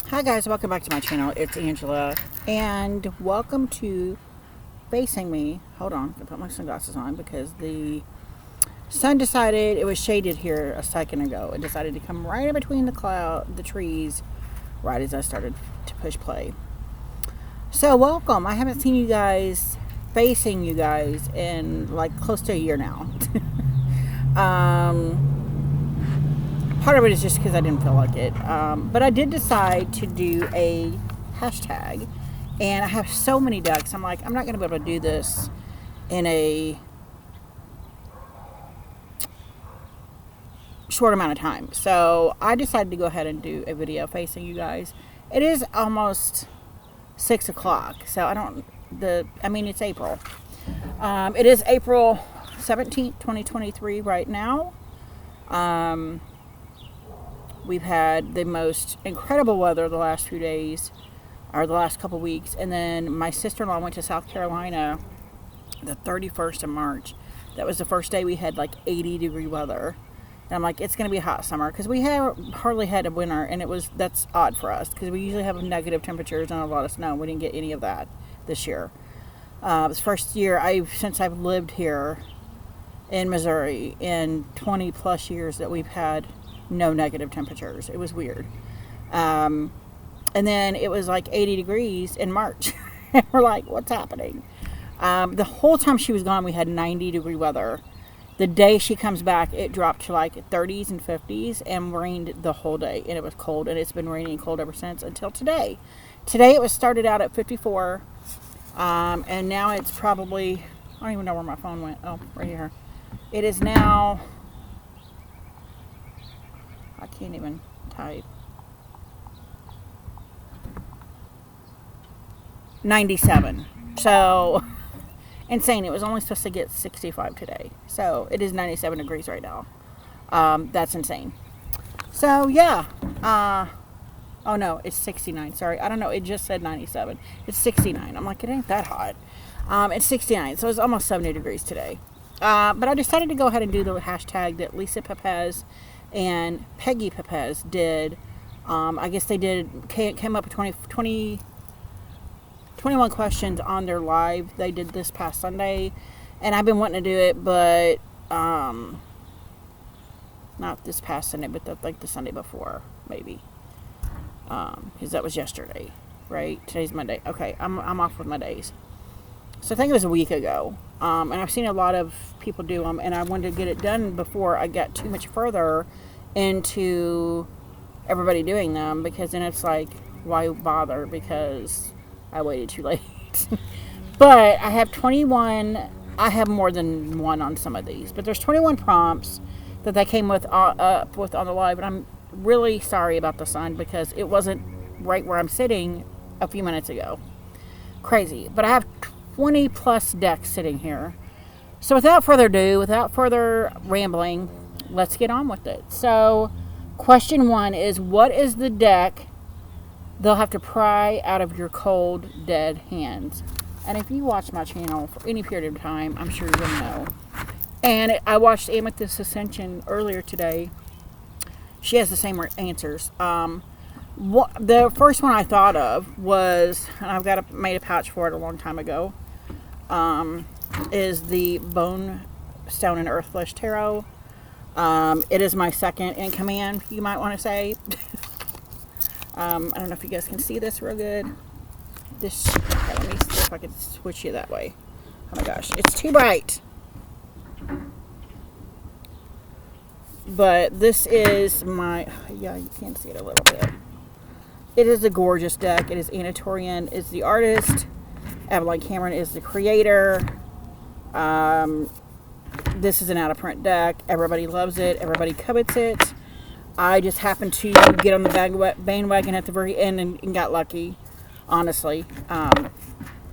Hi guys, welcome back to my channel. It's Angela, and welcome to Facing Me. Hold on, I put my sunglasses on because the sun decided it was shaded here a second ago. It decided to come right in between the trees, right as I started to push play. So welcome. I haven't seen you guys, facing you guys, in like close to a year now. Part of it is just because I didn't feel like it. But I did decide to do a hashtag. And I have so many ducks. I'm like, I'm not going to be able to do this in a short amount of time. So I decided to go ahead and do a video facing you guys. It is almost 6 o'clock. So it's April. It is April 17th, 2023 right now. We've had the most incredible weather the last few days, or the last couple weeks. And then my sister-in-law went to South Carolina the 31st of March. That was the first day we had like 80-degree weather. And I'm like, it's going to be a hot summer because we have hardly had a winter, and that's odd for us because we usually have negative temperatures and a lot of snow. We didn't get any of that this year. It was the first year since I've lived here in Missouri in 20 plus years that we've had no negative temperatures. It was weird. And then it was like 80 degrees in March. And we're like, what's happening? The whole time she was gone, we had 90-degree weather. The day she comes back, it dropped to like 30s and 50s and rained the whole day. And it was cold, and it's been raining and cold ever since until today. Today it was started out at 54. And now it's probably, I don't even know where my phone went. Oh, right here. It is now, I can't even type. 97. So, insane. It was only supposed to get 65 today. So, it is 97 degrees right now. That's insane. So, yeah. Oh, no. It's 69. Sorry. I don't know. It just said 97. It's 69. I'm like, it ain't that hot. It's 69. So, it's almost 70 degrees today. But I decided to go ahead and do the hashtag that Lisa Papez and Peggy Papez did. I guess they came up with 21 questions on their live they did this past Sunday, and I've been wanting to do it, but not this past Sunday, but the Sunday before, maybe, because that was yesterday, right? Today's Monday. Okay, I'm off with my days. So I think it was a week ago, and I've seen a lot of people do them, and I wanted to get it done before I got too much further into everybody doing them, because then it's like, why bother, because I waited too late. But I have 21, I have more than one on some of these, but there's 21 prompts that they came up with on the live, and I'm really sorry about the sun because it wasn't right where I'm sitting a few minutes ago. Crazy. But I have 20 plus decks sitting here. So without further ado, without further rambling, let's get on with it. So question 1 is, what is the deck they'll have to pry out of your cold, dead hands? And if you watch my channel for any period of time, I'm sure you'll know. And I watched Amethyst Ascension earlier today. She has the same answers. The first one I thought of was, and I've made a pouch for it a long time ago, is the Bone, Stone, and Earth Flesh Tarot. It is my second in command, you might want to say. I don't know if you guys can see this real good. Okay, let me see if I can switch you that way. Oh my gosh, it's too bright. But this is yeah, you can see it a little bit. It is a gorgeous deck. It is Anna Torian is the artist. Evelyn Cameron is the creator. This is an out-of-print deck. Everybody loves it. Everybody covets it. I just happened to get on the bandwagon at the very end and got lucky, honestly.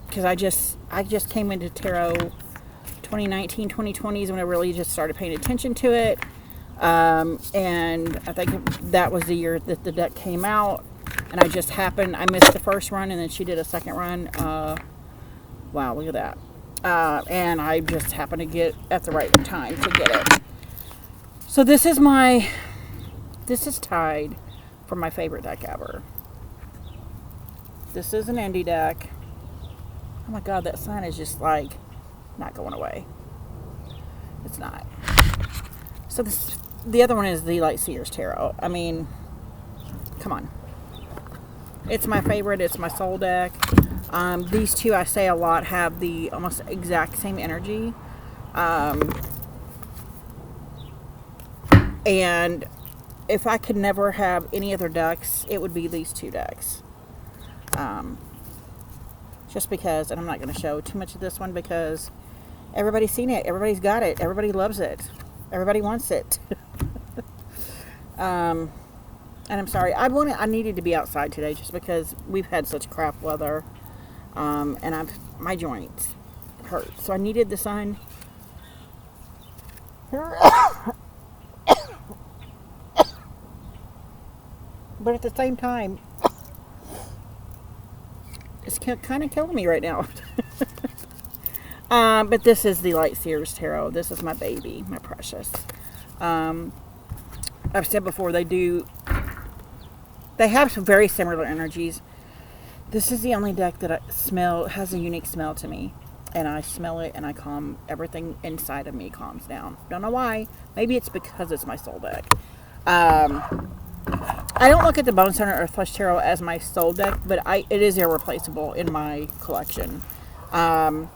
Because I just came into tarot 2019, 2020s when I really just started paying attention to it. And I think that was the year that the deck came out. And I missed the first run, and then she did a second run. Wow, look at that. And I just happened to get at the right time to get it. So this is tied for my favorite deck ever. This is an indie deck. Oh my god, that sign is just like not going away. It's not. So the other one is the Light Seers Tarot. I mean, come on. It's my favorite. It's my soul deck. These two, I say a lot, have the almost exact same energy. And if I could never have any other decks, it would be these two decks. Just because, and I'm not going to show too much of this one because everybody's seen it. Everybody's got it. Everybody loves it. Everybody wants it. And I'm sorry. I needed to be outside today just because we've had such crap weather. And my joints hurt. So I needed the sun. But at the same time, it's kind of killing me right now. But this is the Light Seers Tarot. This is my baby, my precious. I've said before, they have some very similar energies. This is the only deck that has a unique smell to me. And I smell it and I calm, everything inside of me calms down. Don't know why. Maybe it's because it's my soul deck. I don't look at the Bone Center Earthflush Tarot as my soul deck, but it is irreplaceable in my collection. I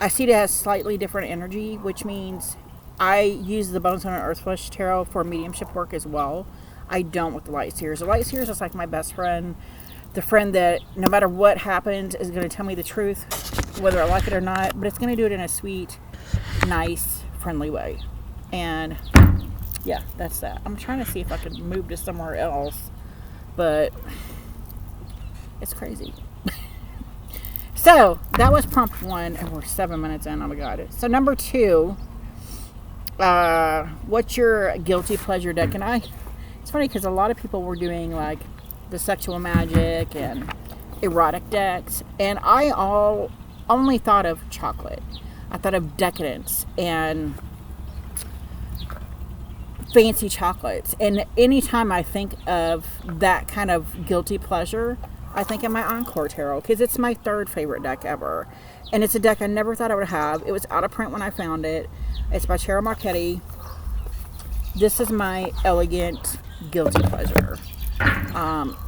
see it has slightly different energy, which means I use the Bone Center Earthflush Tarot for mediumship work as well. I don't with the Light Seers. The Light Seers is like my best friend. The friend that no matter what happens is going to tell me the truth, whether I like it or not, but it's going to do it in a sweet, nice, friendly way. And yeah, that's that. I'm trying to see if I could move to somewhere else, but it's crazy. So that was prompt 1, and we're 7 minutes in. Oh my god. So number 2, what's your guilty pleasure deck? And it's funny because a lot of people were doing like the sexual magic and erotic decks, and I only thought of chocolate. I thought of decadence and fancy chocolates. And anytime I think of that kind of guilty pleasure, I think of my Encore Tarot, because it's my 3rd favorite deck ever. And it's a deck I never thought I would have. It was out of print when I found it. It's by Tarot Marchetti. This is my elegant guilty pleasure.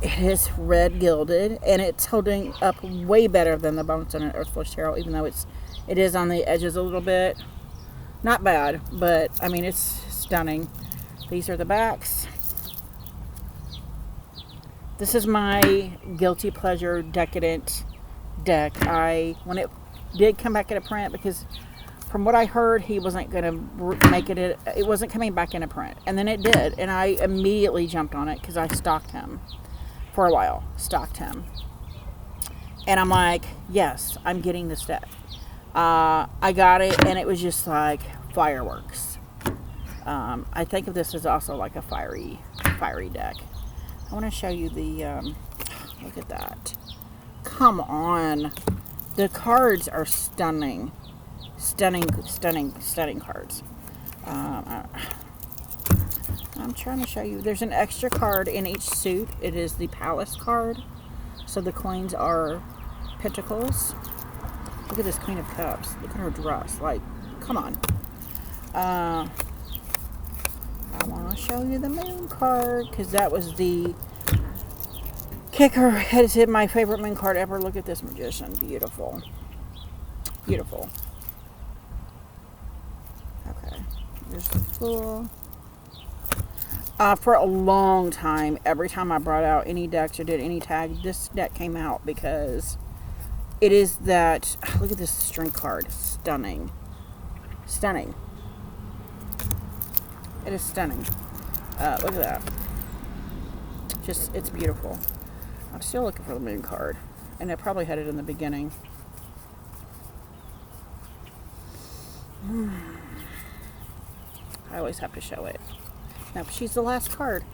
It is red gilded, and it's holding up way better than the Bone Center Earthflush Tarot, even though it is on the edges a little bit. Not bad, but I mean, it's stunning. These are the backs. This is my guilty pleasure decadent deck. When it did come back into print, because from what I heard, he wasn't going to make it. It wasn't coming back into print, and then it did, and I immediately jumped on it because I stalked him for a while. Stalked him, and I'm like, yes, I'm getting this deck. I got it, and it was just like fireworks. I think of this as also like a fiery deck. I want to show you the, look at that. Come on. The cards are stunning. Stunning cards. I'm trying to show you. There's an extra card in each suit. It is the Palace card. So the coins are pentacles. Look at this Queen of Cups. Look at her dress. Like, come on. I want to show you the Moon card, because that was the kicker. It's my favorite Moon card ever. Look at this Magician. Beautiful. Beautiful. Okay. There's the Fool. For a long time, every time I brought out any decks or did any tag, this deck came out because it is that. Look at this string card. Stunning. Stunning. It is stunning. Look at that. Just, it's beautiful. I'm still looking for the Moon card. And I probably had it in the beginning. I always have to show it. Now, she's the last card.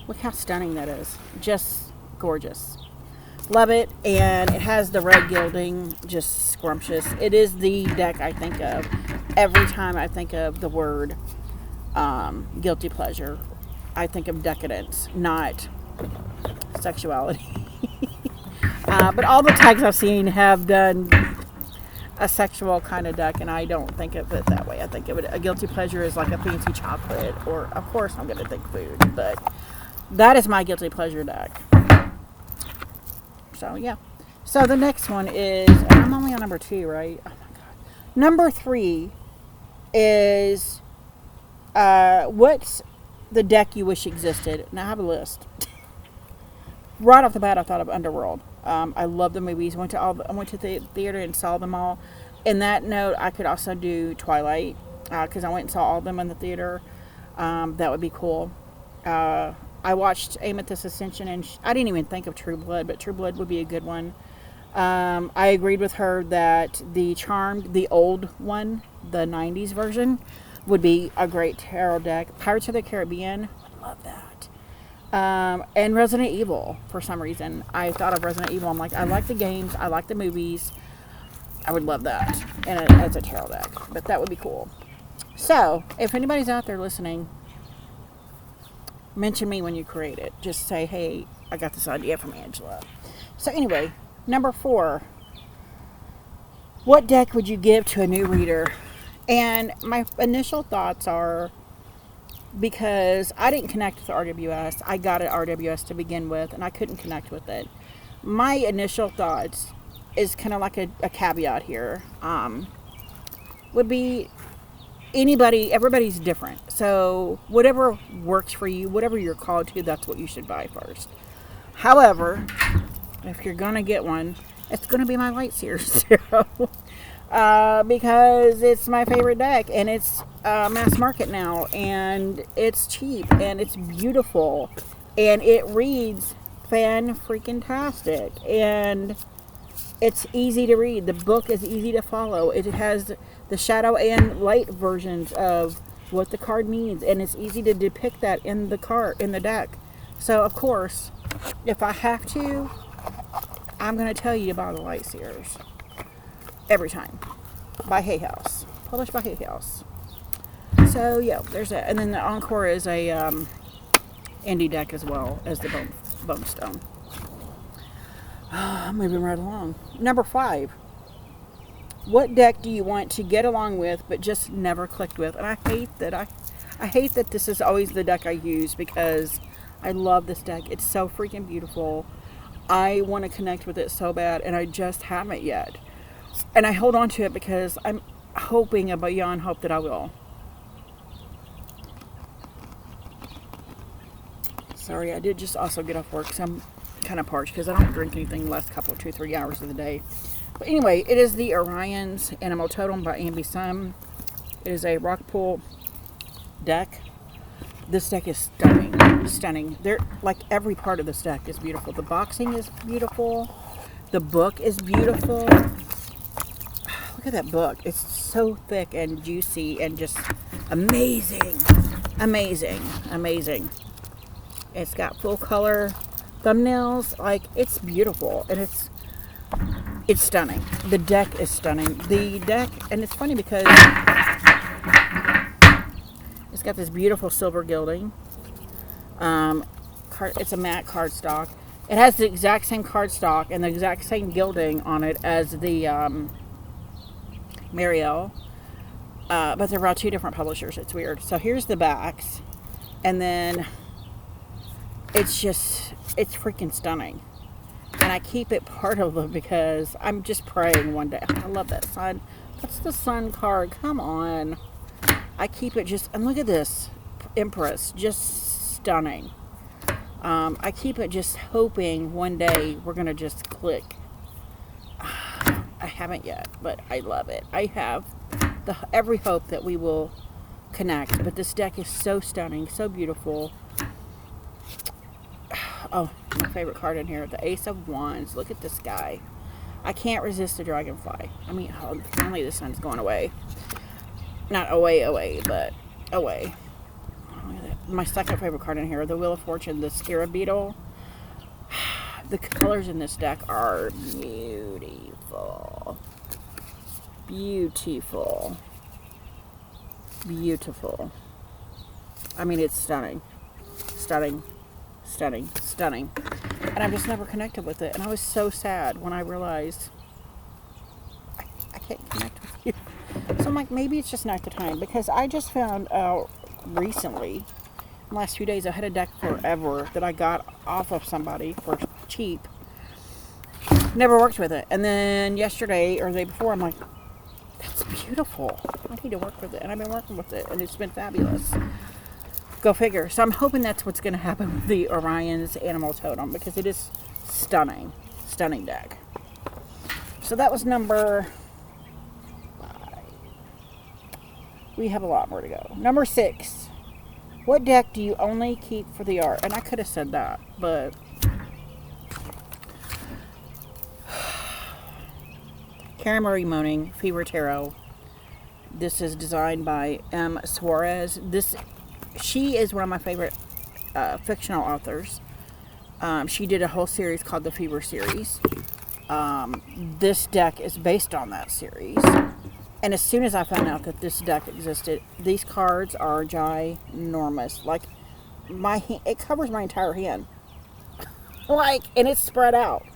Look how stunning that is. Just gorgeous. Love it. And it has the red gilding. Just scrumptious. It is the deck I think of every time I think of the word guilty pleasure. I think of decadence, not sexuality. But all the decks I've seen have done a sexual kind of deck, and I don't think of it that way. I think of it, a guilty pleasure is like a fancy chocolate, or of course I'm going to think food, but that is my guilty pleasure deck. So yeah. So the next one is, and I'm only on number 2, right? Oh my god. Number 3 is what's the deck you wish existed? Now I have a list. Right off the bat, I thought of Underworld. I love the movies. I went to the theater and saw them all. In that note, I could also do Twilight because I went and saw all of them in the theater. That would be cool. I watched Amethyst Ascension, and I didn't even think of True Blood, but True Blood would be a good one. I agreed with her that the Charmed, the old one, the 90s version, would be a great tarot deck. Pirates of the Caribbean, I love that. And Resident Evil, for some reason. I thought of Resident Evil. I'm like, I like the games. I like the movies. I would love that as a tarot deck. But that would be cool. So, if anybody's out there listening, mention me when you create it. Just say, hey, I got this idea from Angela. So anyway, number 4. What deck would you give to a new reader? And my initial thoughts are, because I didn't connect with RWS. I got at RWS to begin with, and I couldn't connect with it. My initial thoughts is kind of like a caveat here. Would be everybody's different. So whatever works for you, whatever you're called to, that's what you should buy first. However, if you're going to get one, it's going to be my Light Sears Tarot. Because it's my favorite deck, and it's mass market now, and it's cheap, and it's beautiful, and it reads fan-freaking-tastic, and it's easy to read. The book is easy to follow. It has the shadow and light versions of what the card means, and it's easy to depict that in the deck. So, of course, if I have to, I'm going to tell you about the Light Sears. Every time. By Hay House. Published by Hay House. So, yeah, there's that. And then the Encore is a indie deck as well as the Bone Stone. Moving right along. Number 5. What deck do you want to get along with but just never clicked with? And I hate that I hate that this is always the deck I use, because I love this deck. It's so freaking beautiful. I want to connect with it so bad, and I just haven't yet. And I hold on to it because I'm hoping beyond hope that I will. Sorry, I did just also get off work, so I'm kind of parched because I don't drink anything the last couple of 2-3 hours of the day. But anyway, it is the Orion's Animal Totem by Ambi Sum. It is a rock pool deck. This deck is stunning. Stunning. Like every part of this deck is beautiful. The boxing is beautiful. The book is beautiful. Look at that book. It's so thick and juicy and just amazing. Amazing. Amazing. It's got full color thumbnails. Like, it's beautiful. And it's stunning. The deck is stunning. The deck, and it's funny because it's got this beautiful silver gilding. It's a matte cardstock. It has the exact same cardstock and the exact same gilding on it as the Marielle, but they're about 2 different publishers. It's weird. So here's the backs, and then it's freaking stunning. And I keep it part of it because I'm just praying one day. I love that sun. That's the sun card. Come on. I keep it just, and look at this Empress, just stunning. I keep it just hoping one day we're gonna just click. I haven't yet, but I love it. I have every hope that we will connect, but this deck is so stunning, so beautiful. Oh, my favorite card in here, the Ace of Wands. Look at this guy. I can't resist the dragonfly. I mean, finally the sun's going away. Not away, but away. Oh, look at that. My second favorite card in here, the Wheel of Fortune, the Scarab Beetle. The colors in this deck are beautiful. Beautiful. Beautiful. I mean, it's stunning. Stunning. Stunning. Stunning. And I've just never connected with it. And I was so sad when I realized I can't connect with you. So I'm like, maybe it's just not the time. Because I just found out recently, in the last few days, I had a deck forever that I got off of somebody for cheap. Never worked with it. And then yesterday or the day before, I'm like, that's beautiful. I need to work with it. And I've been working with it. And it's been fabulous. Go figure. So I'm hoping that's what's going to happen with the Orion's Animal Totem. Because it is stunning. Stunning deck. So that was number 5. We have a lot more to go. Number 6. What deck do you only keep for the art? And I could have said that. But Karen Murray Moaning, Fever Tarot. This is designed by M. Suarez. She is one of my favorite fictional authors. She did a whole series called the Fever series. This deck is based on that series. And as soon as I found out that this deck existed, these cards are ginormous. Like, it covers my entire hand. And it's spread out.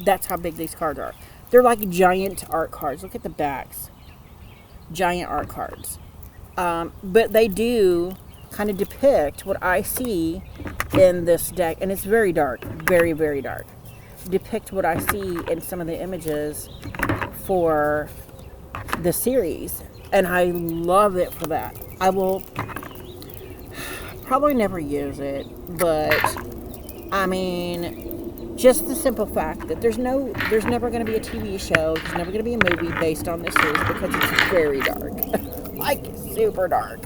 That's how big these cards are. They're like giant art cards. Look at the backs. Giant art cards. But they do kind of depict what I see in this deck. And it's very dark. Very, very dark. Depict what I see in some of the images for the series. And I love it for that. I will probably never use it. But, I mean, just the simple fact that there's never going to be a TV show, there's never going to be a movie based on this series because it's very dark. Like, super dark.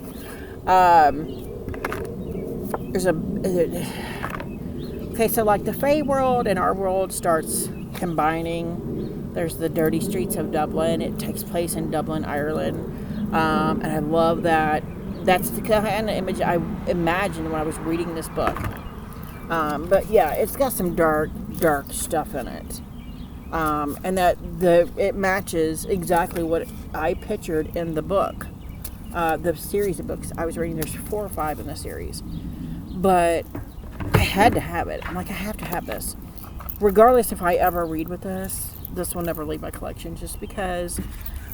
Okay, so like the Fae world and our world starts combining. There's the dirty streets of Dublin. It takes place in Dublin, Ireland. And I love that. That's the kind of image I imagined when I was reading this book. But yeah, it's got some dark stuff in it. And it matches exactly what I pictured in the book. The series of books I was reading. There's 4 or 5 in the series. But I had to have it. I'm like, I have to have this. Regardless if I ever read with this will never leave my collection, just because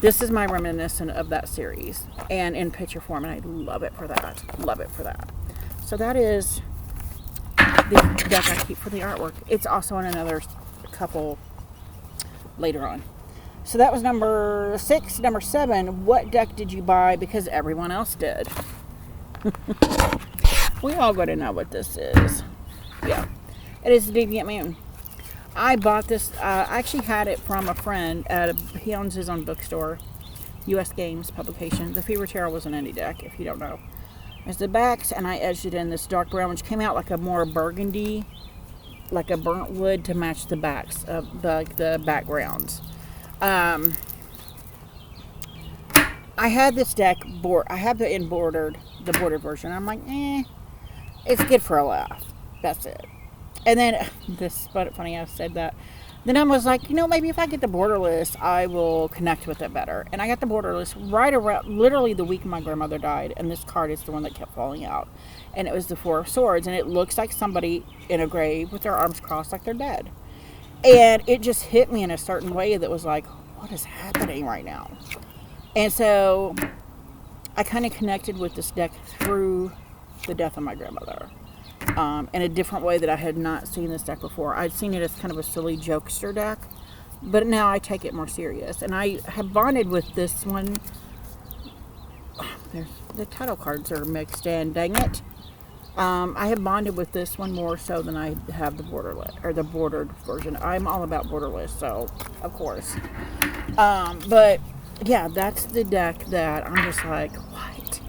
this is my reminiscent of that series. And in picture form, and I love it for that. Love it for that. So that is the deck I keep for the artwork. It's also in another couple later on. So that was number 6. Number 7, what deck did you buy because everyone else did? We all got to know what this is. Yeah. It is the Deviant Moon. I bought this, I actually had it from a friend. He owns his own bookstore, U.S. Games publication. The Fever Tarot was an indie deck, if you don't know. There's the backs, and I edged it in this dark brown, which came out like a more burgundy, like a burnt wood to match the backs of the backgrounds. I had this deck I have the bordered version. I'm like, it's good for a laugh. That's it. And then this is funny I said that. Then I was like, maybe if I get the borderless, I will connect with it better. And I got the borderless right around, literally the week my grandmother died. And this card is the one that kept falling out. And it was the 4 of Swords. And it looks like somebody in a grave with their arms crossed like they're dead. And it just hit me in a certain way that was like, what is happening right now? And so I kind of connected with this deck through the death of my grandmother. In a different way that I had not seen this deck before. I'd seen it as kind of a silly jokester deck, but now I take it more serious. And I have bonded with this one. The title cards are mixed in, dang it. I have bonded with this one more so than I have the the bordered version. I'm all about borderless, so of course. But yeah, that's the deck that I'm just like, what?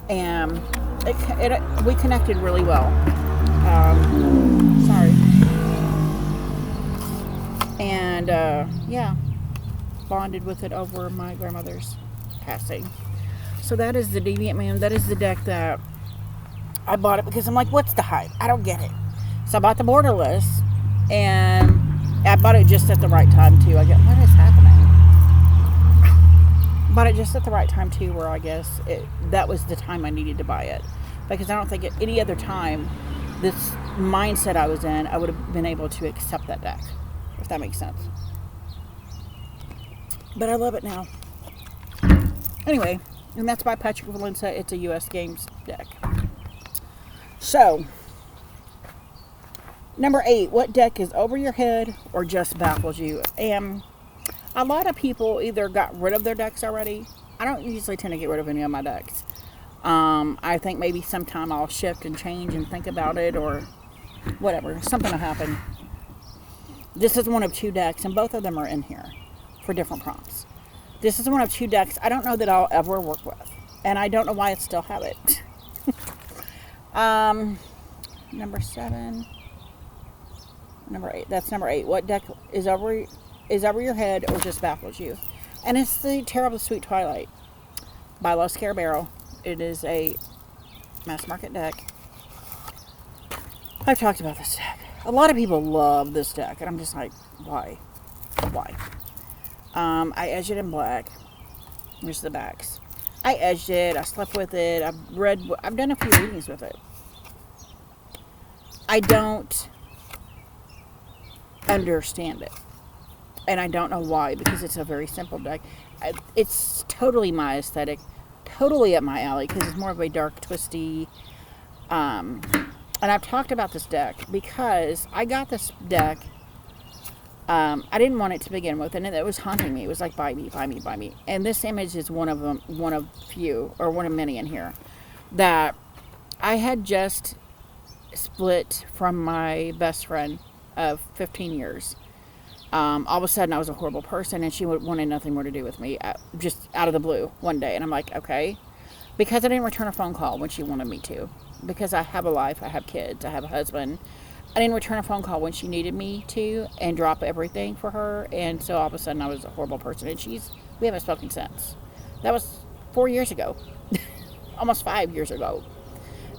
And we connected really well. Sorry. And yeah, bonded with it over my grandmother's passing. So that is the Deviant Man. That is the deck that I bought it because I'm like, what's the hype? I don't get it. So I bought the borderless, and I bought it just at the right time too. I get, what is happening? Bought it just at the right time too, where I guess that was the time I needed to buy it, because I don't think at any other time this mindset I was in, I would have been able to accept that deck, if that makes sense. But I love it now. Anyway, and that's by Patrick Valencia. It's a US Games deck. So, number 8, what deck is over your head or just baffles you? And a lot of people either got rid of their decks already. I don't usually tend to get rid of any of my decks. I think maybe sometime I'll shift and change and think about it, or whatever. Something will happen. This is one of 2 decks, and both of them are in here for different prompts. This is one of 2 decks I don't know that I'll ever work with, and I don't know why I still have it. Number 7, number 8. That's number 8. What deck is over your head or just baffles you? And it's the Tarot of the Sweet Twilight by Los Carabero. It is a mass market deck. I've talked about this deck. A lot of people love this deck, and I'm just like, why? Why? I edged it in black. Here's the backs. I edged it. I slept with it. I've done a few readings with it. I don't understand it. And I don't know why, because it's a very simple deck. It's totally my aesthetic. Totally up my alley, because it's more of a dark, twisty. And I've talked about this deck because I got this deck. I didn't want it to begin with, and it was haunting me. It was like, buy me, buy me, buy me. And this image is one of them, one of few, or one of many in here, that I had just split from my best friend of 15 years. All of a sudden, I was a horrible person, and she wanted nothing more to do with me, just out of the blue one day. And I'm like, okay. Because I didn't return a phone call when she wanted me to. Because I have a life, I have kids, I have a husband. I didn't return a phone call when she needed me to, and drop everything for her. And so all of a sudden, I was a horrible person. And we haven't spoken since. That was 4 years ago. Almost 5 years ago.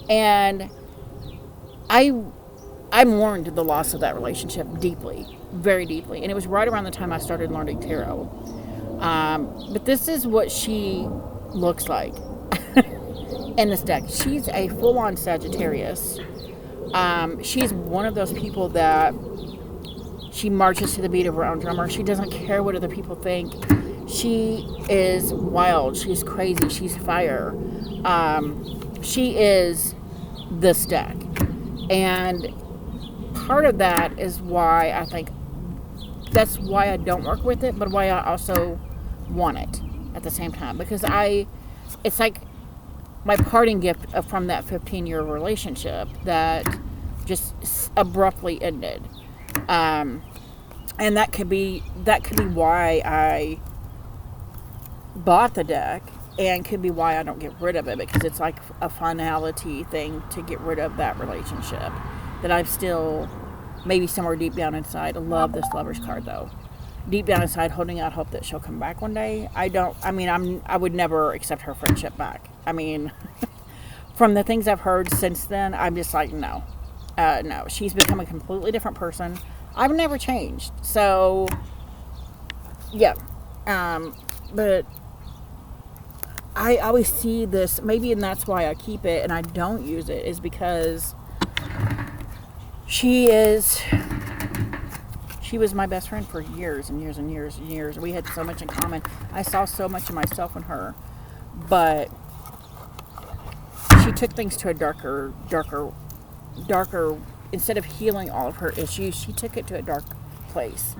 And I mourned the loss of that relationship deeply. Very deeply. And it was right around the time I started learning tarot. But this is what she looks like in this deck. She's a full-on Sagittarius. She's one of those people that she marches to the beat of her own drummer. She doesn't care what other people think. She is wild. She's crazy. She's fire. She is this deck. And part of that is why I think that's why I don't work with it, but why I also want it at the same time. Because it's like my parting gift from that 15-year relationship that just abruptly ended. And that could be why I bought the deck, and could be why I don't get rid of it, because it's like a finality thing to get rid of that relationship. That I'm still, maybe somewhere deep down inside, love this Lover's card though. Deep down inside, holding out hope that she'll come back one day. I would never accept her friendship back. I mean, from the things I've heard since then, I'm just like, no. No, she's become a completely different person. I've never changed. So, yeah. But I always see this, maybe, and that's why I keep it and I don't use it, is because she was my best friend for years and years and years and years. We had so much in common. I saw so much of myself in her. But she took things to a darker, instead of healing all of her issues, she took it to a dark place.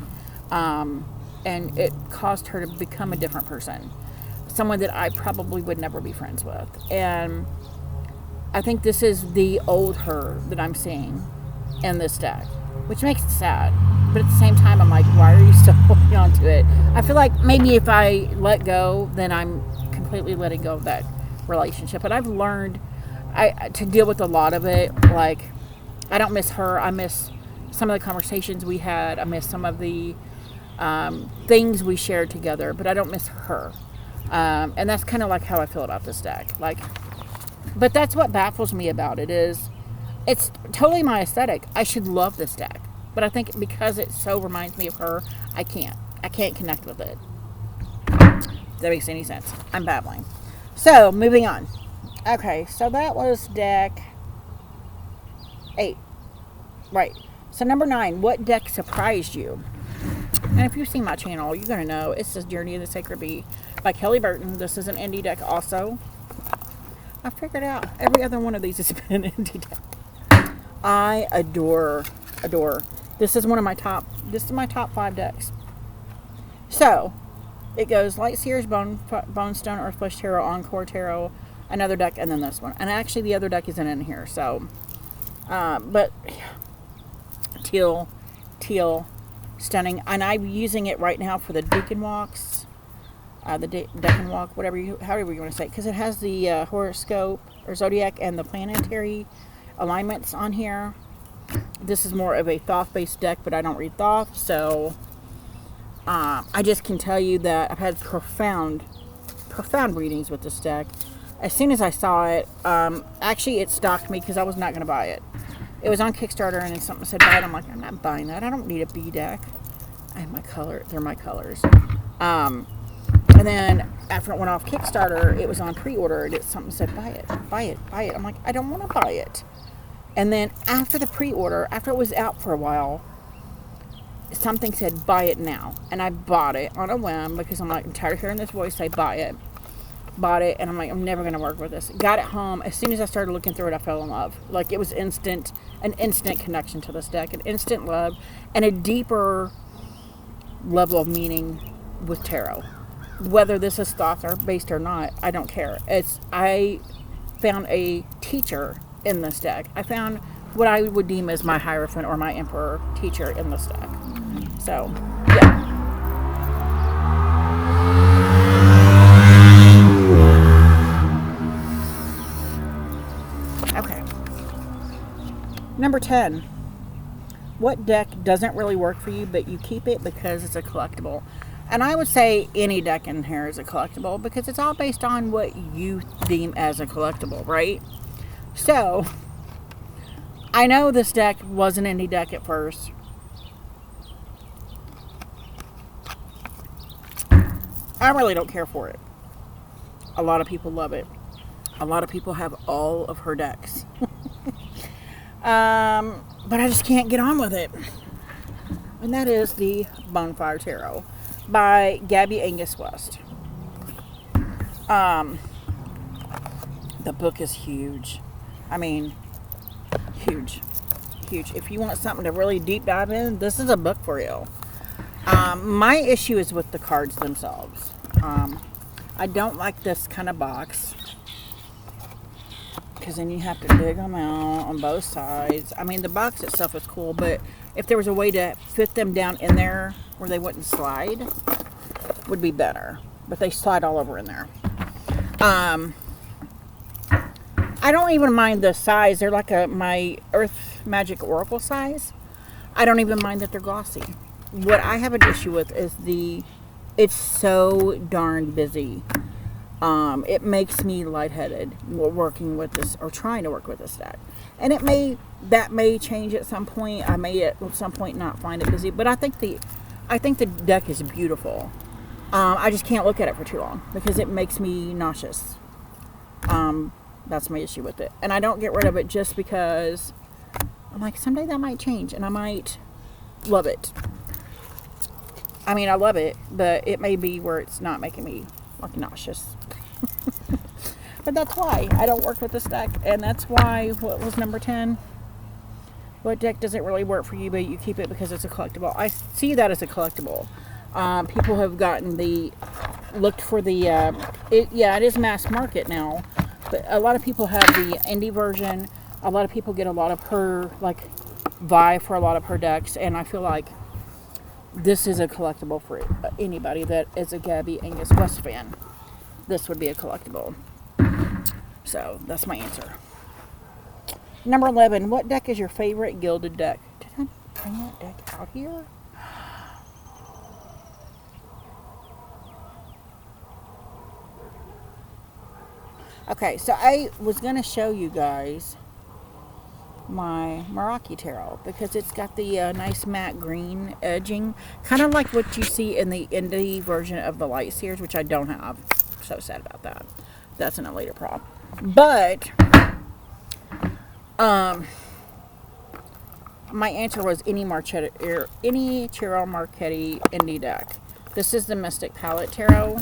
And it caused her to become a different person. Someone that I probably would never be friends with. And I think this is the old her that I'm seeing in this deck, which makes it sad. But at the same time, I'm like, why are you still holding on to it? I feel like maybe if I let go, then I'm completely letting go of that relationship. But I've learned to deal with a lot of it. Like, I don't miss her. I miss some of the conversations we had. I miss some of the things we shared together. But I don't miss her. And that's kind of like how I feel about this deck. But that's what baffles me about it, is it's totally my aesthetic. I should love this deck. But I think because it so reminds me of her, I can't connect with it. If that makes any sense. I'm babbling. So, moving on. Okay, so that was deck 8. Right. So number 9, what deck surprised you? And if you've seen my channel, you're going to know it's the Journey of the Sacred Bee by Kelly Burton. This is an indie deck also. I figured out every other one of these has been an indie deck. I adore. This is one of my top, this is my top 5 decks. So, it goes Light Seers, Bonestone, Earthflesh Tarot, Encore Tarot, another deck, and then this one. And actually the other deck isn't in here, so. But, teal, stunning. And I'm using it right now for the Deacon Walks. Deacon Walk, however you want to say it. Because it has the horoscope, or zodiac, and the planetary alignments on here. This is more of a Thoth-based deck, but I don't read Thoth, so I just can tell you that I've had profound readings with this deck. As soon as I saw it, actually it stalked me because I was not going to buy it. It was on Kickstarter, and then something said buy it. I'm like, I'm not buying that. I don't need a B deck. I have my color. They're my colors. And then after it went off Kickstarter, it was on pre-order, and something said buy it. I'm like, I don't want to buy it. And then after the pre-order, after it was out for a while, something said buy it now. And I bought it on a whim because I'm like, I'm tired of hearing this voice say buy it. Bought it, and I'm like, I'm never going to work with this. Got it home. As soon as I started looking through it, I fell in love. Like, it was an instant connection to this deck, an instant love, and a deeper level of meaning with tarot. Whether this is Thoth or based or not, I don't care. I found a teacher in this deck. I found what I would deem as my Hierophant or my Emperor teacher in this deck. So, yeah. Okay. Number 10. What deck doesn't really work for you, but you keep it because it's a collectible? And I would say any deck in here is a collectible because it's all based on what you deem as a collectible, right? So, I know this deck was an indie deck at first. I really don't care for it. A lot of people love it. A lot of people have all of her decks. But I just can't get on with it. And that is the Bonfire Tarot by Gabby Angus West. The book is huge. I mean, huge. If you want something to really deep dive in, this is a book for you. My issue is with the cards themselves. I don't like this kind of box because then you have to dig them out on both sides. I mean, the box itself is cool, but if there was a way to fit them down in there where they wouldn't slide, would be better. But they slide all over in there. I don't even mind the size. They're like my Earth Magic Oracle size. I don't even mind that they're glossy. What I have an issue with is it's so darn busy. It makes me lightheaded working with this or trying to work with this deck. And that may change at some point. I may at some point not find it busy, but I think the deck is beautiful. I just can't look at it for too long because it makes me nauseous. That's my issue with it. And I don't get rid of it just because I'm like, someday that might change and I might love it. I mean, I love it, but it may be where it's not making me like nauseous. But that's why I don't work with this deck. And that's why, what was number 10? What deck doesn't really work for you, but you keep it because it's a collectible? I see that as a collectible. People have looked for it is mass market now. But a lot of people have the indie version. A lot of people get a lot of her, vie for a lot of her decks. And I feel like this is a collectible for anybody that is a Gabby Angus West fan. This would be a collectible. So, that's my answer. Number 11. What deck is your favorite gilded deck? Did I bring that deck out here? Okay, so I was going to show you guys my Meraki Tarot because it's got the nice matte green edging, kind of like what you see in the indie version of the Light Seers, which I don't have. So sad about that. That's an later prop. But my answer was any Tarot Marchetti indie deck. This is the Mystic Palette Tarot.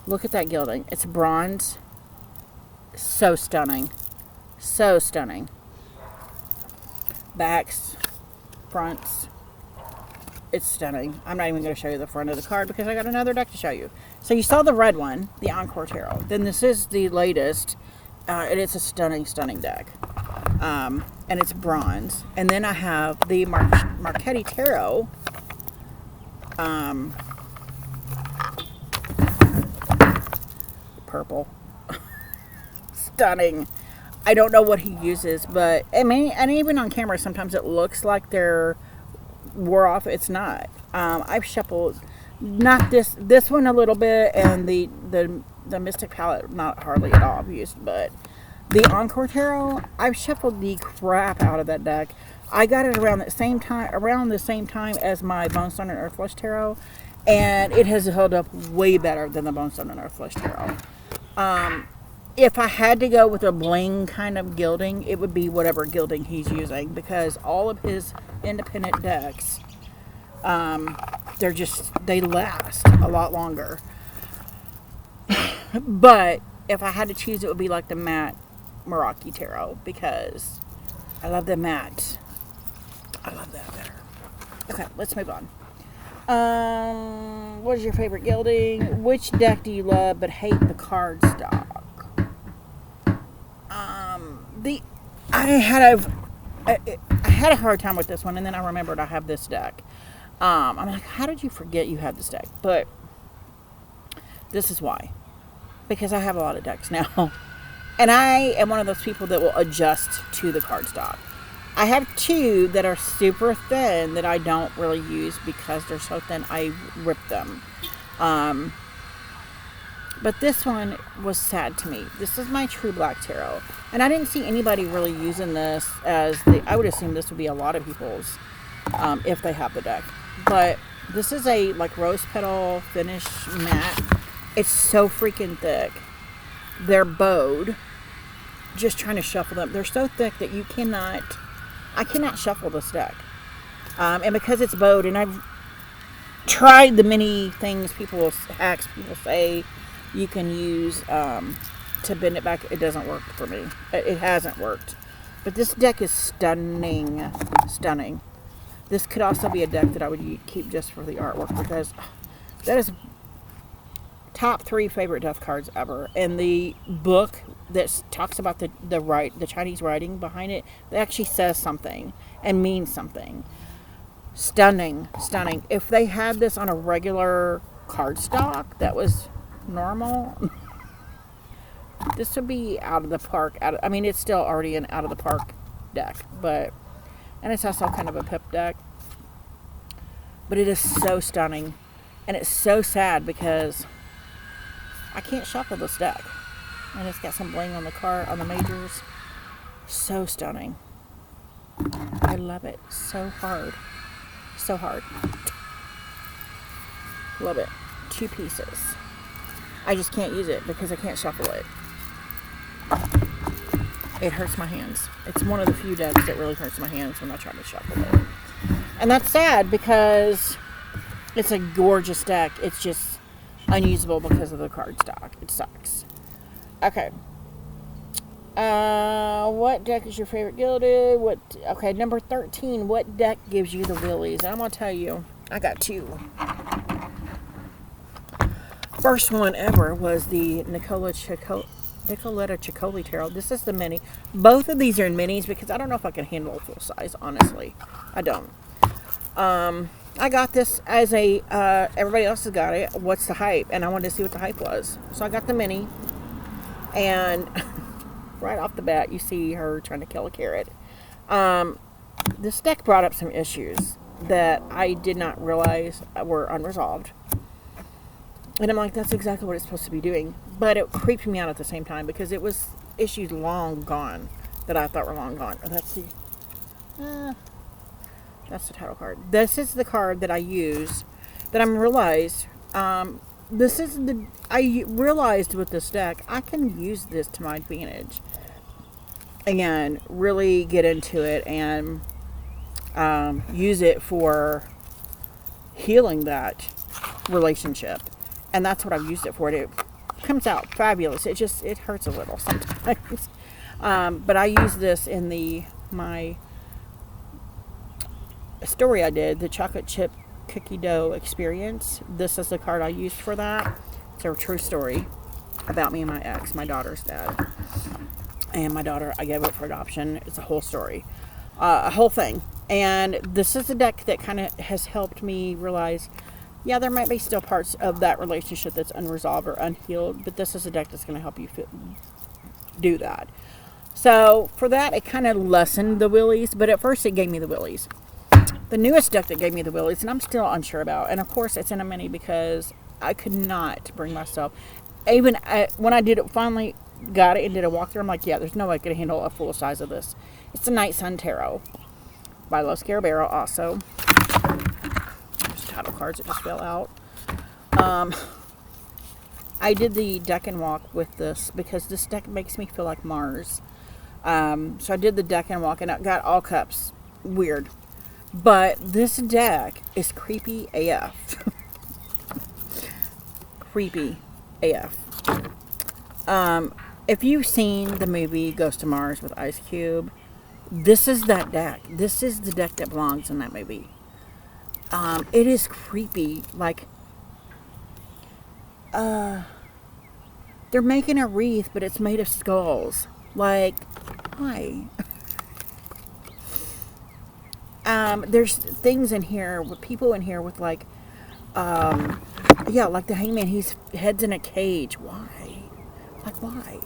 Look at that gilding. It's bronze. So stunning. So stunning. Backs, fronts. It's stunning. I'm not even going to show you the front of the card because I got another deck to show you. So you saw the red one, the Encore Tarot. Then this is the latest, and it's a stunning, stunning deck. And it's bronze. And then I have the Marchetti Tarot. Purple. Stunning. I don't know what he uses, but I mean, and even on camera, sometimes it looks like they're wore off. It's not. I've shuffled not this one a little bit, and the Mystic Palette not hardly at all I've used, but the Encore Tarot, I've shuffled the crap out of that deck. I got it around the same time as my Bonestone and Earthflush Tarot, and it has held up way better than the Bonestone and Earthflush Tarot. If I had to go with a bling kind of gilding, it would be whatever gilding he's using, because all of his independent decks, they last a lot longer. But if I had to choose, it would be like the matte Meraki Tarot, because I love the matte. I love that better. Okay, let's move on. What is your favorite gilding? Which deck do you love but hate the card stock? I had a hard time with this one, and then I remembered I have this deck. I'm like, how did you forget you had this deck? But this is why. Because I have a lot of decks now. And I am one of those people that will adjust to the cardstock. I have two that are super thin that I don't really use because they're so thin I rip them. But this one was sad to me. This is my True Black Tarot. And I didn't see anybody really using this as I would assume this would be a lot of people's if they have the deck. But this is a like rose petal finish matte. It's so freaking thick. They're bowed. Just trying to shuffle them. They're so thick that I cannot shuffle this deck. And because it's bowed, and I've tried the many things hacks people say you can use to bend it back, it doesn't work for me. It hasn't worked. But this deck is stunning. Stunning. This could also be a deck that I would keep just for the artwork, because that is top 3 favorite death cards ever. And the book that talks about the Chinese writing behind it, that actually says something and means something. Stunning. Stunning. If they had this on a regular cardstock that was normal, this would be out of the park. I mean, it's still already an out of the park deck, and it's also kind of a pip deck. But it is so stunning, and it's so sad because I can't shuffle this deck, and it's got some bling on the majors. So stunning. I love it so hard, so hard. Love it. 2 pieces. I just can't use it because I can't shuffle it. It hurts my hands. It's one of the few decks that really hurts my hands when I try to shuffle it. And that's sad because it's a gorgeous deck. It's just unusable because of the cardstock. It sucks. Okay. What deck is your favorite gilded? Okay, number 13. What deck gives you the willies? And I'm going to tell you, I got 2. First one ever was the Nicoletta Ciccoli Tarot. This is the mini. Both of these are in minis because I don't know if I can handle a full size, honestly. I don't. I got this as everybody else has got it. What's the hype? And I wanted to see what the hype was. So I got the mini. And right off the bat, you see her trying to kill a carrot. This deck brought up some issues that I did not realize were unresolved. And I'm like, that's exactly what it's supposed to be doing. But it creeped me out at the same time because it was issues long gone that I thought were long gone. Oh, that's the title card. This is the card that I use that I realized. I realized with this deck, I can use this to my advantage. Again, really get into it and use it for healing that relationship. And that's what I've used it for. It comes out fabulous. It hurts a little sometimes. But I use this in my story I did, the chocolate chip cookie dough experience. This is the card I used for that. It's a true story about me and my ex, my daughter's dad. And my daughter, I gave up for adoption. It's a whole story, a whole thing. And this is a deck that kind of has helped me realize, yeah, there might be still parts of that relationship that's unresolved or unhealed, but this is a deck that's going to help you do that. So for that, it kind of lessened the willies, but at first it gave me the willies. The newest deck that gave me the willies, and I'm still unsure about, and of course it's in a mini because I could not bring myself, even when I did it, finally got it and did a walkthrough, I'm like, yeah, there's no way I could handle a full size of this. It's the Night Sun Tarot by Lisa Papez also. There's title cards that just fell out. I did the deck and walk with this because this deck makes me feel like Mars. So I did the deck and walk and I got all cups. Weird. But this deck is creepy AF. Creepy AF. If you've seen the movie Ghost of Mars with Ice Cube, this is that deck. This is the deck that belongs in that movie. It is creepy. Like, they're making a wreath, but it's made of skulls. Like, why? There's things in here with people in here with like, like the hangman, his head's in a cage. Why? Like, why?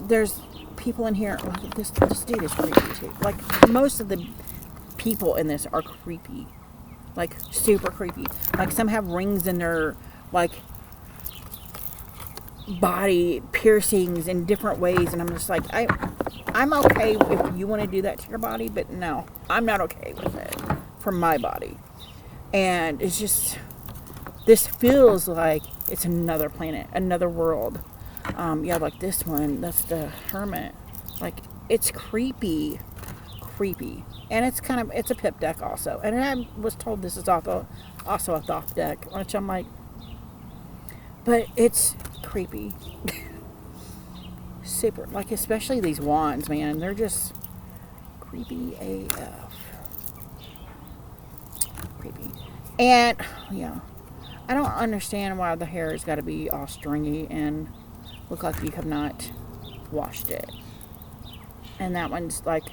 There's people in here, like this dude is creepy too. Like, most of the people in this are creepy. Like, super creepy. Like, some have rings in their, like, body piercings in different ways, and I'm just like, I'm okay if you want to do that to your body, but no, I'm not okay with it for my body. And it's just, this feels like it's another planet, another world. Like this one, that's the Hermit. Like, it's creepy, and it's a pip deck also. And I was told this is also a Thoth deck, which I'm like, but it's creepy. Super, like, especially these wands, man, they're just creepy AF. Creepy. And yeah, I don't understand why the hair has got to be all stringy and look like you have not washed it. And that one's like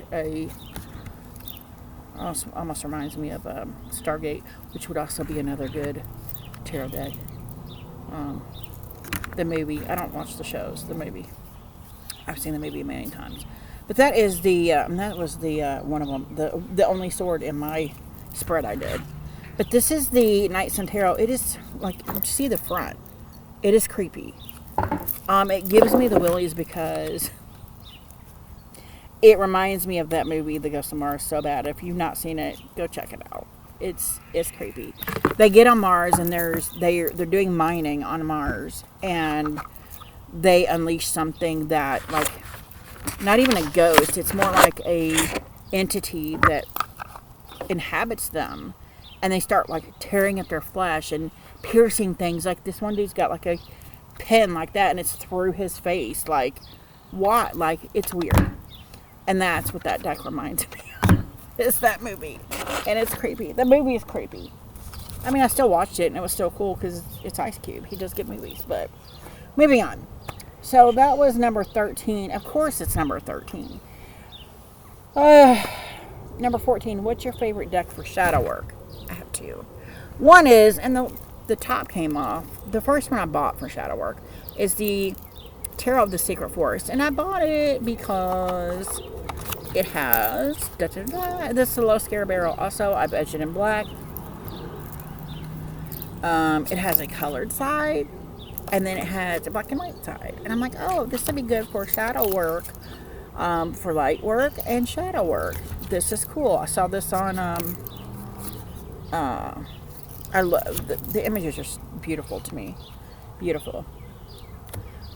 almost reminds me of Stargate, which would also be another good tarot deck. The movie, I don't watch the shows, the movie. I've seen the movie many times. But that is that was the one of them, the only sword in my spread I did. But this is the Night Sun Tarot. It is, like, you see the front. It is creepy. It gives me the willies because it reminds me of that movie, The Ghost of Mars, so bad. If you've not seen it, go check it out. It's creepy. They get on Mars and they're doing mining on Mars, and they unleash something that, like, not even a ghost. It's more like a entity that inhabits them, and they start, like, tearing at their flesh and piercing things. Like, this one dude's got like a pen like that, and it's through his face. Like, what? Like, it's weird. And that's what that deck reminds me of. It's that movie. And it's creepy. The movie is creepy. I mean, I still watched it, and it was still cool because it's Ice Cube. He does good movies. But moving on. So that was number 13. Of course it's number 13. Number 14. What's your favorite deck for shadow work? I have two. One is, and the top came off. The first one I bought for shadow work is the Tarot of the Secret Forest. And I bought it because it has this is the Low Scare Barrel. Also, I've edged it in black. It has a colored side, and then it has a black and white side. And I'm like, oh, this would be good for shadow work, for light work and shadow work. This is cool. I saw this on I love the images are beautiful to me. Beautiful.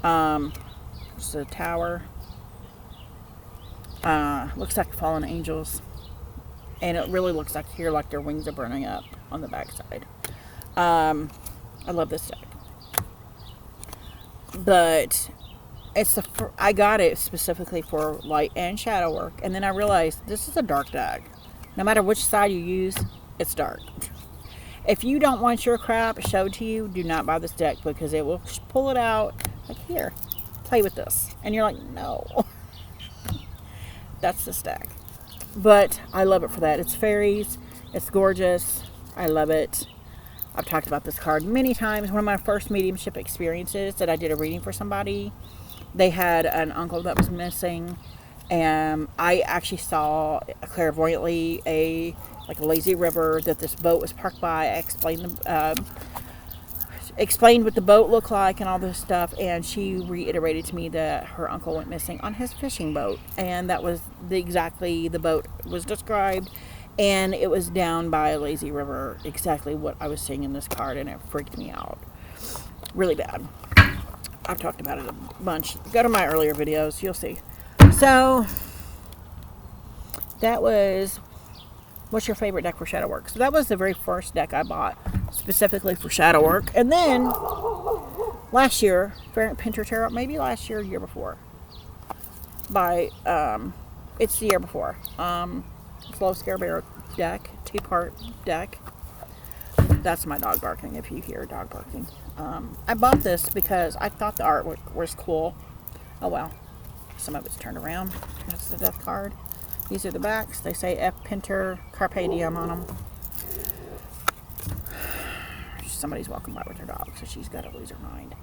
It's a tower. Looks like fallen angels. And it really looks like here, like their wings are burning up on the backside. I love this deck. But I got it specifically for light and shadow work. And then I realized this is a dark deck. No matter which side you use, it's dark. If you don't want your crap showed to you, do not buy this deck, because it will pull it out like, here, play with this. And you're like, no. That's this deck. But I love it for that. It's fairies. It's gorgeous. I love it. I've talked about this card many times. One of my first mediumship experiences that I did a reading for somebody, they had an uncle that was missing, and I actually saw clairvoyantly a lazy river that this boat was parked by. I explained what the boat looked like and all this stuff, and she reiterated to me that her uncle went missing on his fishing boat, and that was exactly the boat was described, and it was down by a lazy river, exactly what I was seeing in this card, and it freaked me out really bad. I've talked about it a bunch. Go to my earlier videos, you'll see. So that was, what's your favorite deck for shadow work? So that was the very first deck I bought specifically for shadow work. And then last year, Variant Pinter Tarot, maybe last year or year before, it's the year before, Slow Scare Bear deck, 2-part deck. That's my dog barking, if you hear a dog barking. I bought this because I thought the artwork was cool. Oh well, some of it's turned around. That's the death card. These are the backs. They say F. Pinter Carpe Diem on them. Somebody's walking by with her dog, so she's got to lose her mind.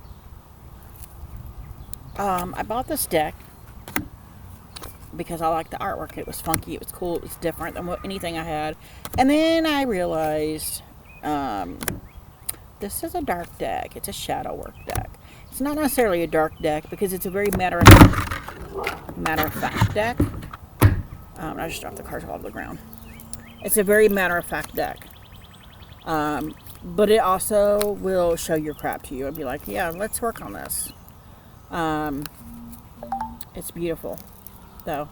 I bought this deck because I liked the artwork. It was funky, it was cool, it was different than anything I had. And then I realized this is a dark deck. It's a shadow work deck. It's not necessarily a dark deck because it's a very matter of fact deck. I just dropped the cards all over the ground. It's a very matter of fact deck. But it also will show your crap to you and be like, yeah, let's work on this. It's beautiful, though.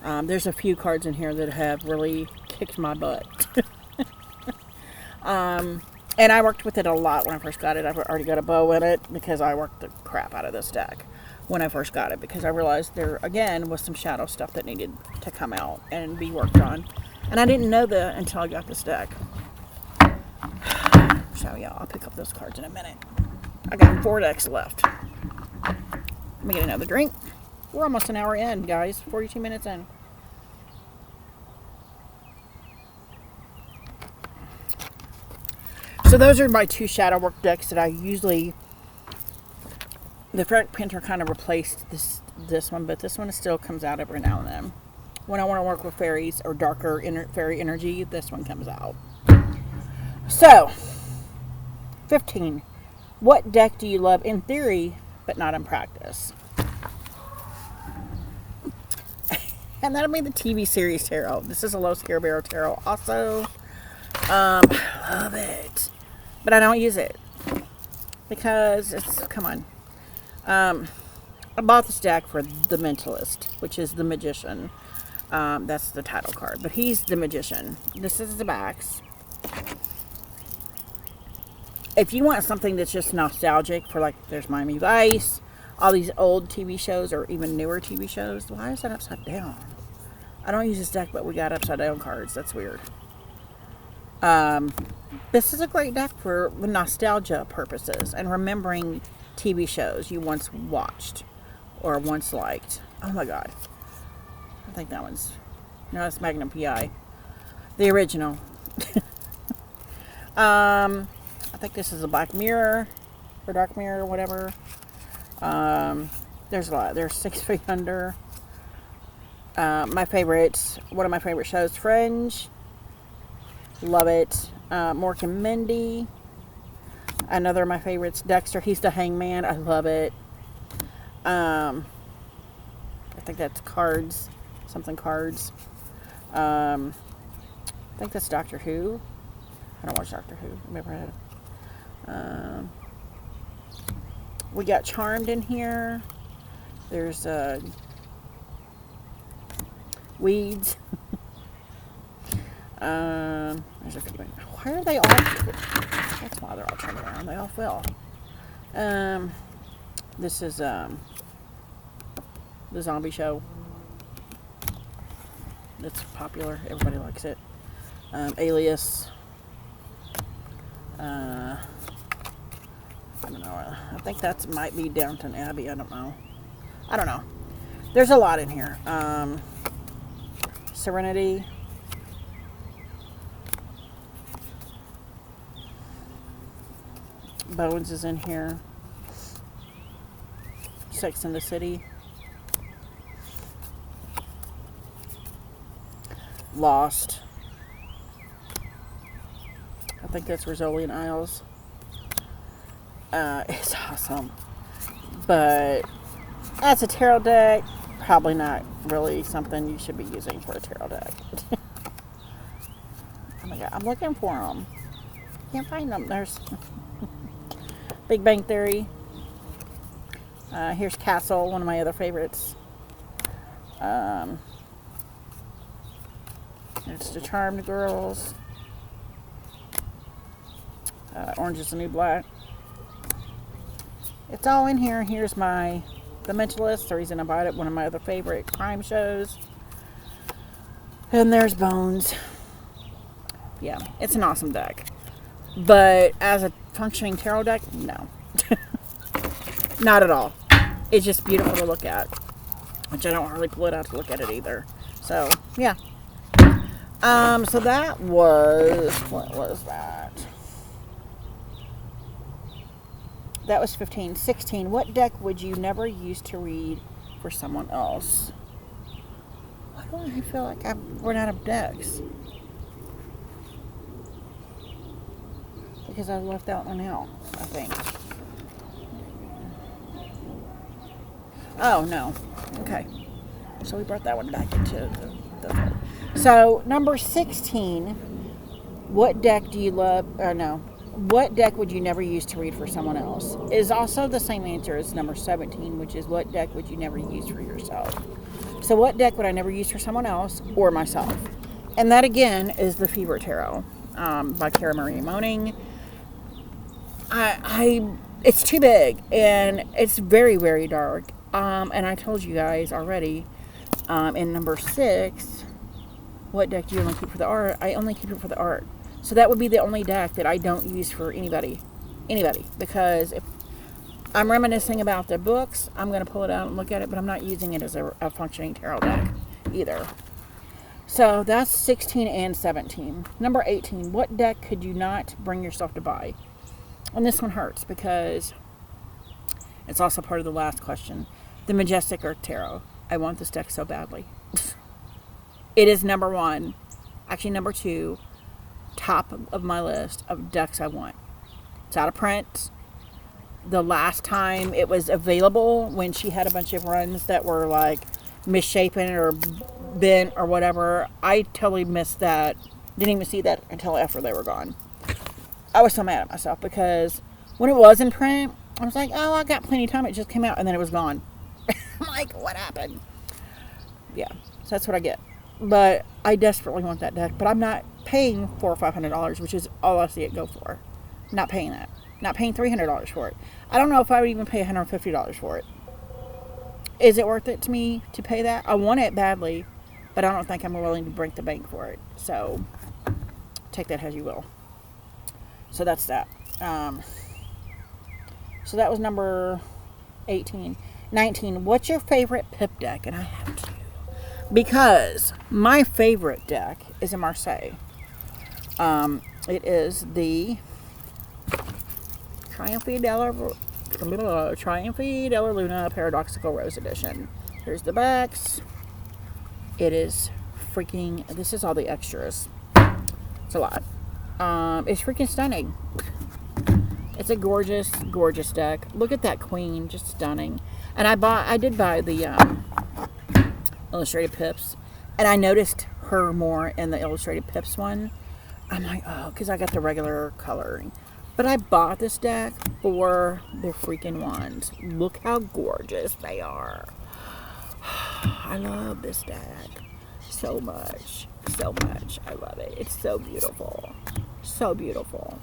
There's a few cards in here that have really kicked my butt. And I worked with it a lot when I first got it. I've already got a bow in it because I worked the crap out of this deck when I first got it, because I realized there, again, was some shadow stuff that needed to come out and be worked on. And I didn't know that until I got this deck. So yeah, I'll pick up those cards in a minute. I got 4 decks left. Let me get another drink. We're almost an hour in, guys. 42 minutes in. So those are my 2 shadow work decks that I usually... The Variant Pinter kind of replaced this one, but this one still comes out every now and then. When I want to work with fairies or darker fairy energy, this one comes out. So, 15. What deck do you love in theory, but not in practice? And that'll be the TV series tarot. This is a Low Scare Bear tarot. Also, I love it, but I don't use it because it's, come on. I bought this deck for the Mentalist, which is the Magician. That's the title card, but he's the Magician. This is the backs. If you want something that's just nostalgic for, like, there's Miami Vice, all these old TV shows or even newer TV shows. Why is that upside down? I don't use this deck, but we got upside down cards. That's weird. This is a great deck for nostalgia purposes and remembering TV shows you once watched or once liked. Oh my god. I think that one's... No, it's Magnum PI. The original. I think this is a Black Mirror or Dark Mirror or whatever. There's a lot. There's 6 Feet Under. One of my favorite shows, Fringe. Love it. Mork and Mindy. Another of my favorites, Dexter. He's the Hangman. I love it. I think that's Cards. Something Cards. I think that's Doctor Who. I don't watch Doctor Who. I've never had it. We got Charmed in here. There's Weeds. There's a video. Why are they all? That's why they're all turned around. They all fell. This is the zombie show. It's popular. Everybody likes it. Alias. I don't know. I think that might be Downton Abbey. I don't know. There's a lot in here. Serenity. Bones is in here. Sex and the City. Lost. I think that's Rizzoli and Isles. It's awesome. But that's a tarot deck. Probably not really something you should be using for a tarot deck. Oh my god, I'm looking for them. Can't find them. There's Big Bang Theory. Here's Castle, one of my other favorites. It's the Charmed Girls. Orange is the New Black. It's all in here. Here's The Mentalist, The Reason I Bought It, one of my other favorite crime shows. And there's Bones. Yeah, it's an awesome deck. But as a functioning tarot deck, no. Not at all. It's just beautiful to look at. Which I don't hardly pull it out to look at it either. So, yeah. So that was... What was that? That was 15. 16. What deck would you never use to read for someone else? Why do I feel like I've run out of decks? Because I left that one out, I think. Oh, no. Okay. So we brought that one back into the So, number 16. What deck do you love? No. What deck would you never use to read for someone else? Is also the same answer as number 17, which is what deck would you never use for yourself? So what deck would I never use for someone else or myself? And that again is the Fever Tarot by Cara Marie Moning. It's too big and it's very, very dark. And I told you guys already in number 6, what deck do you only keep for the art? I only keep it for the art. So that would be the only deck that I don't use for anybody. Because if I'm reminiscing about the books, I'm going to pull it out and look at it, but I'm not using it as a functioning tarot deck either. So that's 16 and 17. Number 18, what deck could you not bring yourself to buy? And this one hurts because it's also part of the last question. The Majestic Earth Tarot. I want this deck so badly. It is number 1. Actually, number 2. Top of my list of decks I want. It's out of print. The last time it was available, when she had a bunch of runs that were like misshapen or bent or whatever, I totally missed that. Didn't even see that until after they were gone. I was so mad at myself because when it was in print, I was like, oh, I got plenty of time. It just came out and then it was gone. I'm like, what happened? Yeah, so that's what I get. But I desperately want that deck. But I'm not paying $400 or $500, which is all I see it go for. Not paying that. Not paying $300 for it. I don't know if I would even pay $150 for it. Is it worth it to me to pay that? I want it badly, but I don't think I'm willing to break the bank for it. So, take that as you will. So that's that. So that was number 18. 19. What's your favorite pip deck? And I have to. Because my favorite deck is a Marseille. It is the Triumphi della Luna Paradoxical Rose Edition. Here's the backs. It is freaking... This is all the extras. It's a lot. It's freaking stunning. It's a gorgeous, gorgeous deck. Look at that queen. Just stunning. And I did buy the... Illustrated Pips, and I noticed her more in the Illustrated Pips one. I'm like, oh, because I got the regular coloring. But I bought this deck for the freaking ones. Look how gorgeous they are. I love this deck so much. So much. I love it. It's so beautiful. So beautiful.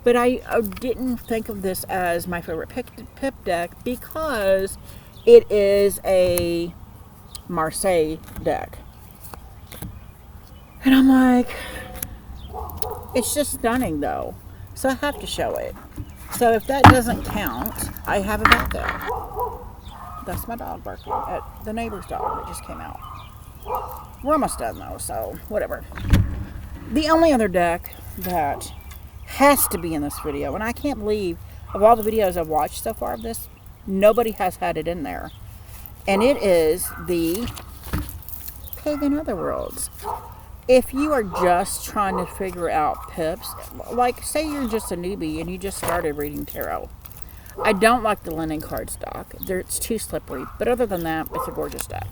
But I didn't think of this as my favorite pip deck because it is a Marseille deck. And I'm like, it's just stunning though. So I have to show it. So if that doesn't count, I have a backup. That's my dog barking at the neighbor's dog that just came out. We're almost done though, so whatever. The only other deck that has to be in this video, and I can't believe of all the videos I've watched so far of this, nobody has had it in there. And it is the Pagan Otherworlds. If you are just trying to figure out pips, like say you're just a newbie and you just started reading tarot, I don't like the linen card stock. It's too slippery. But other than that, it's a gorgeous deck.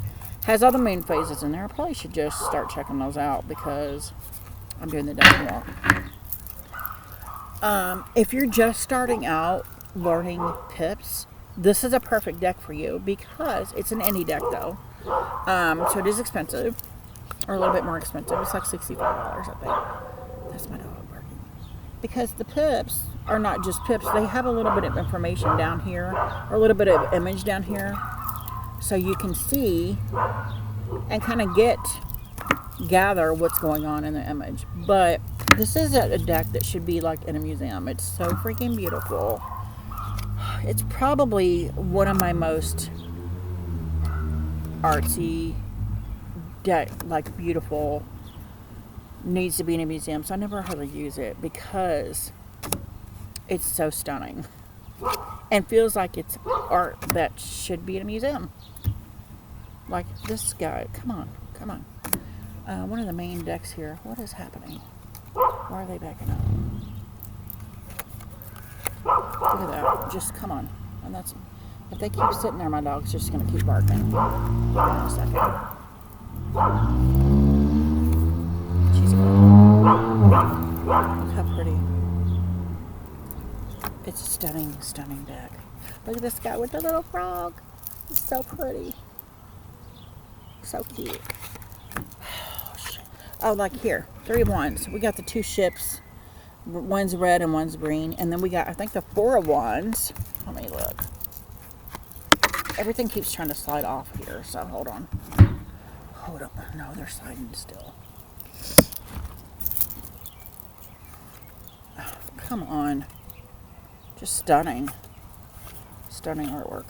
Has all the moon phases in there. I probably should just start checking those out because I'm doing the deck walk. If you're just starting out learning pips, this is a perfect deck for you because it's an indie deck though. So it is expensive. Or a little bit more expensive. It's like $65, I think. That's my dog barking. Because the pips are not just pips. They have a little bit of information down here. Or a little bit of image down here. So you can see and kind of gather what's going on in the image. But this is a deck that should be like in a museum. It's so freaking beautiful. It's probably one of my most artsy deck, like beautiful, needs to be in a museum. So I never hardly use it because it's so stunning and feels like it's art that should be in a museum. Like this guy, come on. One of the main decks here. What is happening? Why are they backing up? Look at that. Just come on. And that's, if they keep sitting there, my dog's just going to keep barking. Hold on a second. She's good. Look how pretty. It's a stunning, stunning deck. Look at this guy with the little frog. It's so pretty. So cute. Oh, shit. Oh, like here. 3 of Wands. We got the 2 ships. One's red and one's green. And then we got, I think, the 4 of Wands. Let me look. Everything keeps trying to slide off here, so hold on. Hold on. No, they're sliding still. Oh, come on. Just stunning. Stunning artwork.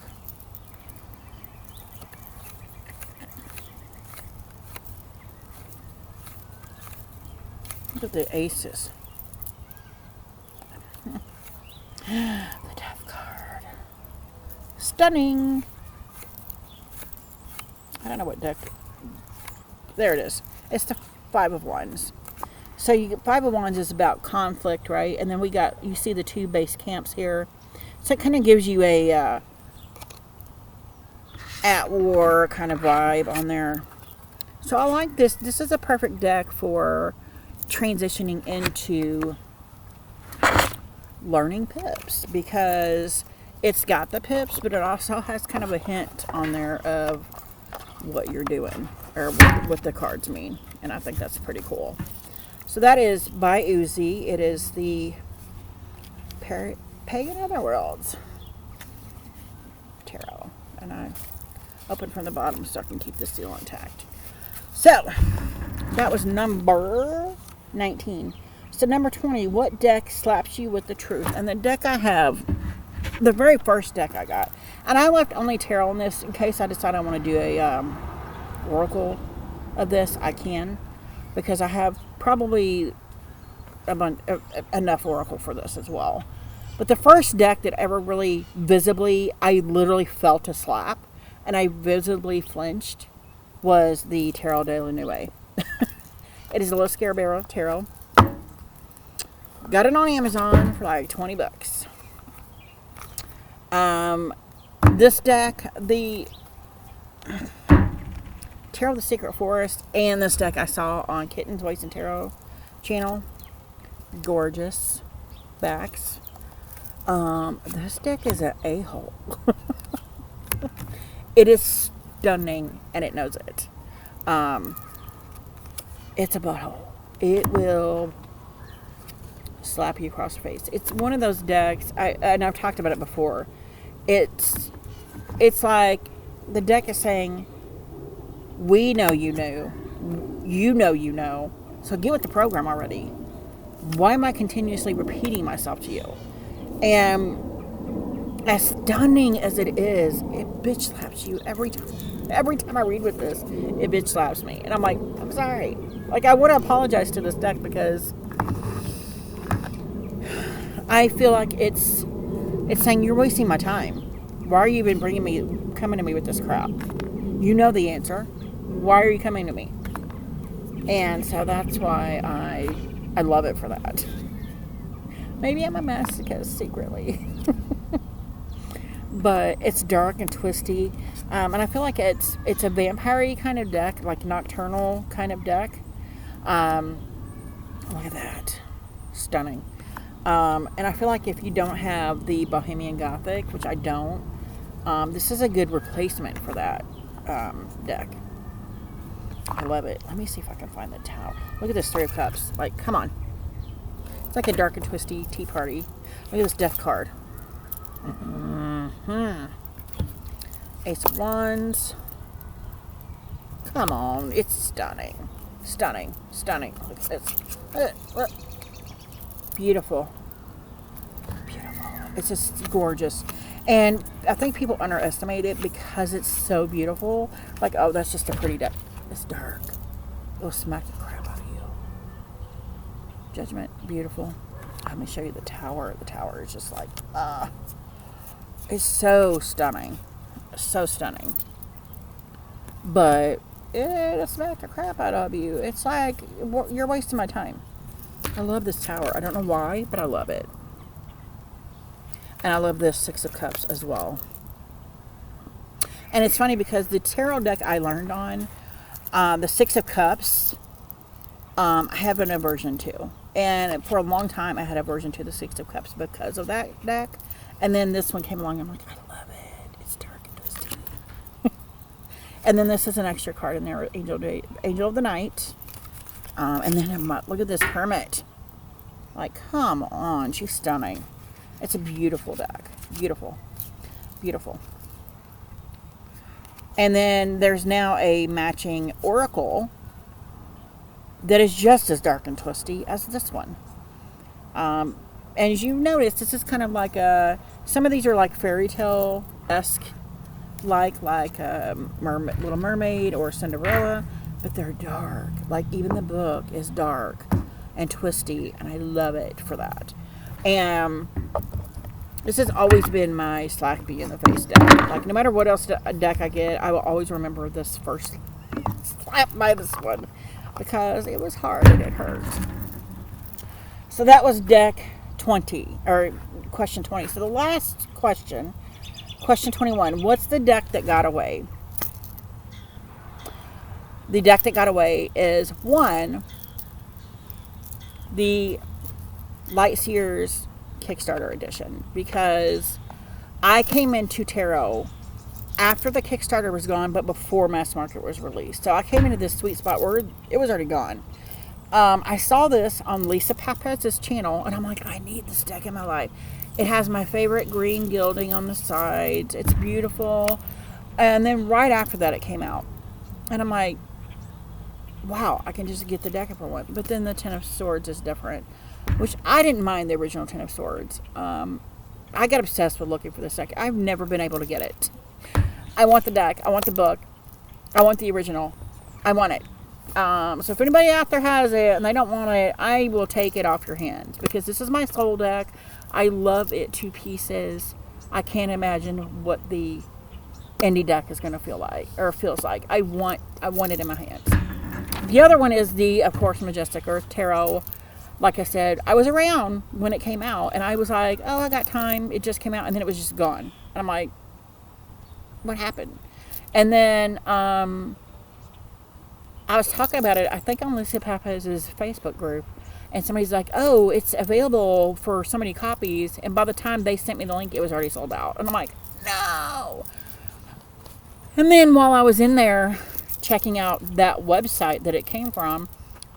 Look at the aces. The death card. Stunning. I don't know what deck. There it is. It's the 5 of Wands. So you get 5 of Wands is about conflict, right? And then we got, you see the 2 base camps here. So it kind of gives you a at war kind of vibe on there. So I like this. This is a perfect deck for transitioning into learning pips because it's got the pips, but it also has kind of a hint on there of what you're doing or what the cards mean. And I think that's pretty cool. So that is by Uzi. It is the Pagan Otherworlds Tarot. And I open from the bottom so I can keep the seal intact. So that was number 19. So number 20, what deck slaps you with the truth? And the deck I have, the very first deck I got, and I left only tarot in this in case I decide I want to do a oracle of this. I can, because I have probably enough oracle for this as well. But the first deck that ever really visibly, I literally felt a slap and I visibly flinched was the Tarot de la Nuit. It is a little Scarecrow tarot. Got it on Amazon for like 20 bucks. This deck, the Tarot of the Secret Forest, and this deck I saw on Kitten's Ways and Tarot channel. Gorgeous backs. This deck is an a-hole. It is stunning, and it knows it. It's a butthole. It will slap you across the face. It's one of those decks, and I've talked about it before. It's like the deck is saying, we know you know, so get with the program already. Why am I continuously repeating myself to you? And as stunning as it is, it bitch slaps you every time. Every time I read with this, it bitch slaps me. And I'm like, I'm sorry. Like, I want to apologize to this deck because I feel like it's saying you're wasting my time. Why are you even coming to me with this crap? You know the answer. Why are you coming to me? And so that's why I love it for that. Maybe I'm a masochist secretly. But it's dark and twisty. And I feel like it's a vampire-y kind of deck, like nocturnal kind of deck. Look at that. Stunning. And I feel like if you don't have the Bohemian Gothic, which I don't, this is a good replacement for that deck. I love it. Let me see if I can find the tower. Look at this Three of Cups. Like, come on. It's like a dark and twisty tea party. Look at this Death card. Ace of Wands. Come on. It's stunning. Stunning. Stunning. Look at this. Look. Beautiful. Beautiful. It's just gorgeous. And I think people underestimate it because it's so beautiful. Like, oh, that's just a pretty deck. It's dark. It'll smack the crap out of you. Judgment. Beautiful. Let me show you the tower. The tower is just like, it's so stunning. So stunning. But it'll smack the crap out of you. It's like, you're wasting my time. I love this tower. I don't know why, but I love it. And I love this Six of Cups as well. And it's funny because the tarot deck I learned on, the Six of Cups, I have an aversion to. And for a long time, I had aversion to the Six of Cups because of that deck. And then this one came along, and I'm like, I love it. It's dark and twisty. And then this is an extra card in there, Angel of the Night. And then look at this Hermit. Like, come on. She's stunning. It's a beautiful deck. Beautiful. Beautiful. And then there's now a matching Oracle that is just as dark and twisty as this one. And as you notice, this is kind of like some of these are like fairy tale-esque, like Little Mermaid or Cinderella, but they're dark. Like, even the book is dark and twisty, and I love it for that. And this has always been my slack bee in the face deck. Like, no matter what else deck I get, I will always remember this first slap by this one because it was hard and it hurt. So that was deck 20, or question 20. So the last question 21, what's the deck that got away? The deck that got away is, one, the Lightseers Kickstarter edition, because I came into tarot after the Kickstarter was gone, but before Mass Market was released. So I came into this sweet spot where it was already gone. I saw this on Lisa Papez's channel, and I'm like, I need this deck in my life. It has my favorite green gilding on the sides. It's beautiful. And then right after that, it came out. And I'm like, wow, I can just get the deck if I want. But then the Ten of Swords is different, which I didn't mind the original Ten of Swords. I got obsessed with looking for this deck. I've never been able to get it. I want the deck. I want the book. I want the original. I want it. So if anybody out there has it and they don't want it, I will take it off your hands, because this is my soul deck. I love it to pieces. I can't imagine what the indie deck is going to feel like, or feels like. I want it in my hands. The other one is the, of course, Majestic Earth Tarot. Like I said, I was around when it came out, and I was like, oh, I got time. It just came out, and then it was just gone. And I'm like, what happened? And then I was talking about it, I think, on Lisa Papez's Facebook group, and somebody's like, oh, it's available for so many copies, and by the time they sent me the link, it was already sold out. And I'm like, no. And then while I was in there checking out that website that it came from,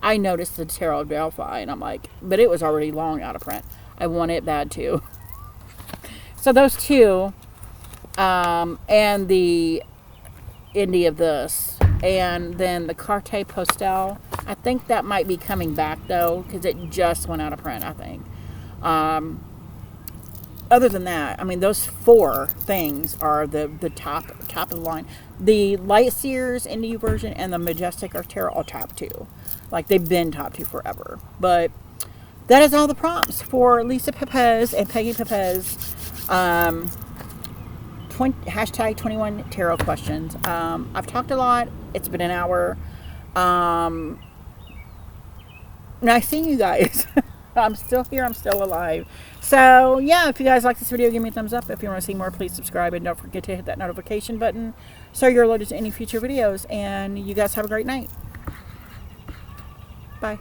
I noticed the Tarot of Delphi, and I'm like, but it was already long out of print. I want it bad too. So those two, and the indie of this, and then the Carte Postal. I think that might be coming back though, because it just went out of print, I think. Other than that, I mean, those 4 things are the top of the line. The Light Seers indie version and the Majestic Artera are top 2. Like, they've been top 2 forever. But that is all the prompts for Lisa Papez and Peggy Papez. Hashtag 21 tarot questions. I've talked a lot. It's been an hour. Nice seeing you guys. I'm still here. I'm still alive. So, yeah, if you guys like this video, give me a thumbs up. If you want to see more, please subscribe. And don't forget to hit that notification button so you're alerted to any future videos. And you guys have a great night. Bye.